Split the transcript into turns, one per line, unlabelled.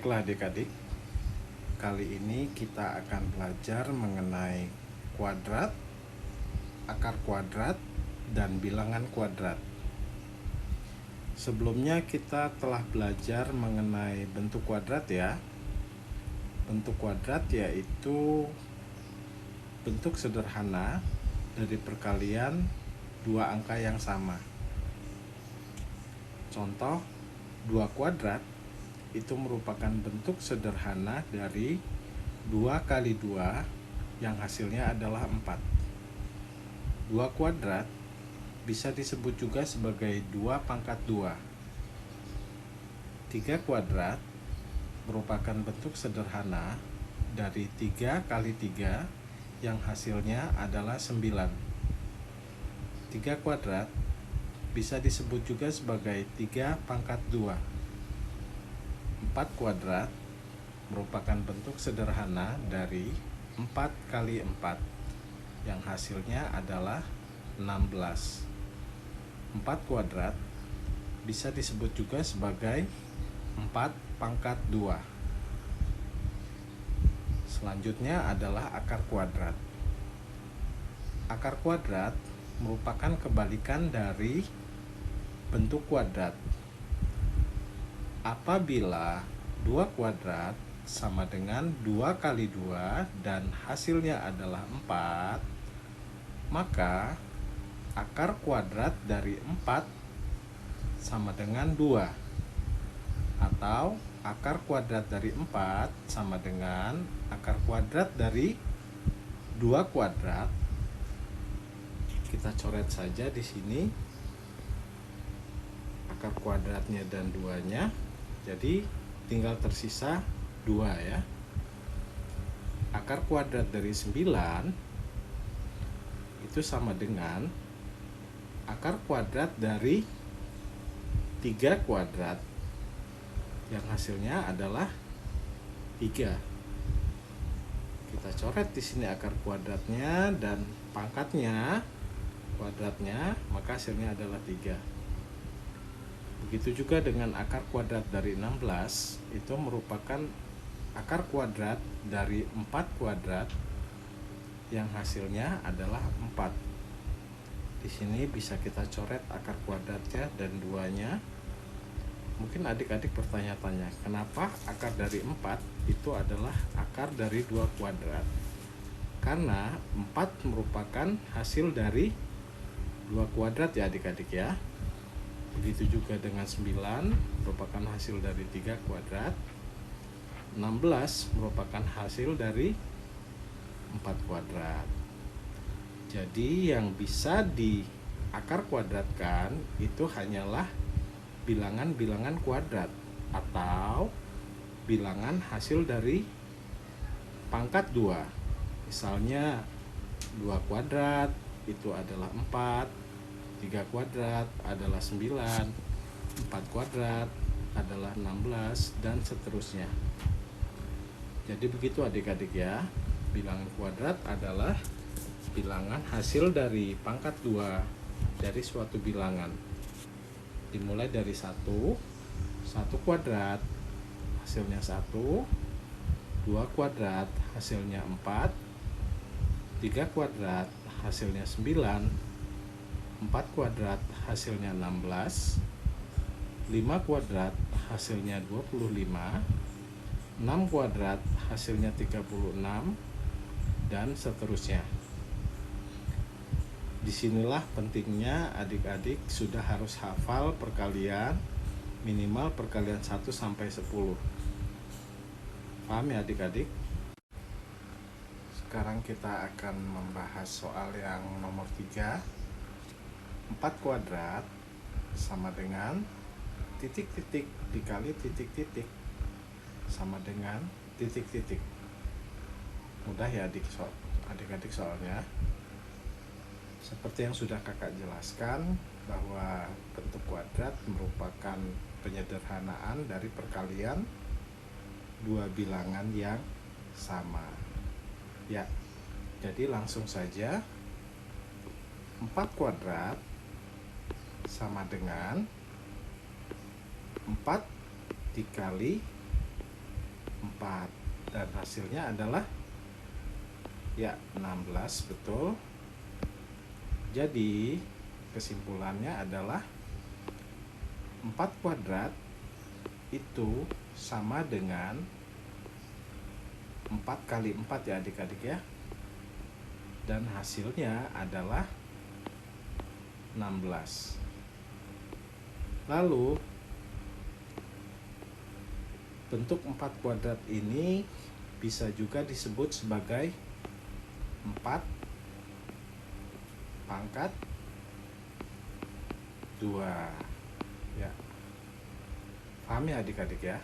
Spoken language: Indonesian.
Baiklah adik-adik, kali ini kita akan belajar mengenai kuadrat, akar kuadrat, dan bilangan kuadrat. Sebelumnya kita telah belajar mengenai bentuk kuadrat ya. Bentuk kuadrat yaitu bentuk sederhana dari perkalian dua angka yang sama. Contoh, 2 kuadrat itu merupakan bentuk sederhana dari 2 kali 2 yang hasilnya adalah 4. 2 kuadrat bisa disebut juga sebagai 2 pangkat 2. 3 kuadrat merupakan bentuk sederhana dari 3 kali 3 yang hasilnya adalah 9. 3 kuadrat bisa disebut juga sebagai 3 pangkat 2. 4 kuadrat merupakan bentuk sederhana dari 4 kali 4 yang hasilnya adalah 16. 4 kuadrat bisa disebut juga sebagai 4 pangkat 2. Selanjutnya adalah akar kuadrat. Akar kuadrat merupakan kebalikan dari bentuk kuadrat. Apabila 2 kuadrat sama dengan 2 kali 2 dan hasilnya adalah 4, maka akar kuadrat dari 4 sama dengan 2. Atau akar kuadrat dari 4 sama dengan akar kuadrat dari 2 kuadrat. Kita coret saja di sini akar kuadratnya dan 2-nya. Jadi tinggal tersisa 2 ya. Akar kuadrat dari 9 itu sama dengan akar kuadrat dari 3 kuadrat yang hasilnya adalah 3. Kita coret di sini akar kuadratnya dan pangkatnya kuadratnya, maka hasilnya adalah 3. Begitu juga dengan akar kuadrat dari 16, itu merupakan akar kuadrat dari 4 kuadrat yang hasilnya adalah 4. Di sini bisa kita coret akar kuadratnya dan 2-nya. Mungkin adik-adik bertanya-tanya, kenapa akar dari 4 itu adalah akar dari 2 kuadrat? Karena 4 merupakan hasil dari 2 kuadrat ya adik-adik ya. Begitu juga dengan 9 merupakan hasil dari 3 kuadrat. 16 merupakan hasil dari 4 kuadrat. Jadi yang bisa di akar kuadratkan itu hanyalah bilangan-bilangan kuadrat atau bilangan hasil dari pangkat 2. Misalnya 2 kuadrat itu adalah 4, 3 kuadrat adalah 9, 4 kuadrat adalah 16, dan seterusnya. Jadi begitu adik-adik ya. Bilangan kuadrat adalah bilangan hasil dari pangkat 2 dari suatu bilangan. Dimulai dari 1 kuadrat hasilnya 1, 2 kuadrat hasilnya 4, 3 kuadrat hasilnya 9, 4 kuadrat hasilnya 16, 5 kuadrat hasilnya 25, 6 kuadrat hasilnya 36, dan seterusnya. Disinilah pentingnya adik-adik sudah harus hafal perkalian, minimal perkalian 1 sampai 10. Paham ya adik-adik? Sekarang kita akan membahas soal yang nomor 3. 4 kuadrat sama dengan titik-titik dikali titik-titik sama dengan titik-titik. Mudah ya adik-adik soalnya. Seperti yang sudah kakak jelaskan, bahwa bentuk kuadrat merupakan penyederhanaan dari perkalian dua bilangan yang sama. Ya, jadi langsung saja 4 kuadrat sama dengan 4 dikali 4. Dan hasilnya adalah ya 16, betul. Jadi kesimpulannya adalah 4 kuadrat itu sama dengan 4 kali 4 ya adik-adik ya. Dan hasilnya adalah 16. Lalu bentuk 4 kuadrat ini bisa juga disebut sebagai 4 pangkat 2 ya. Paham ya adik-adik ya?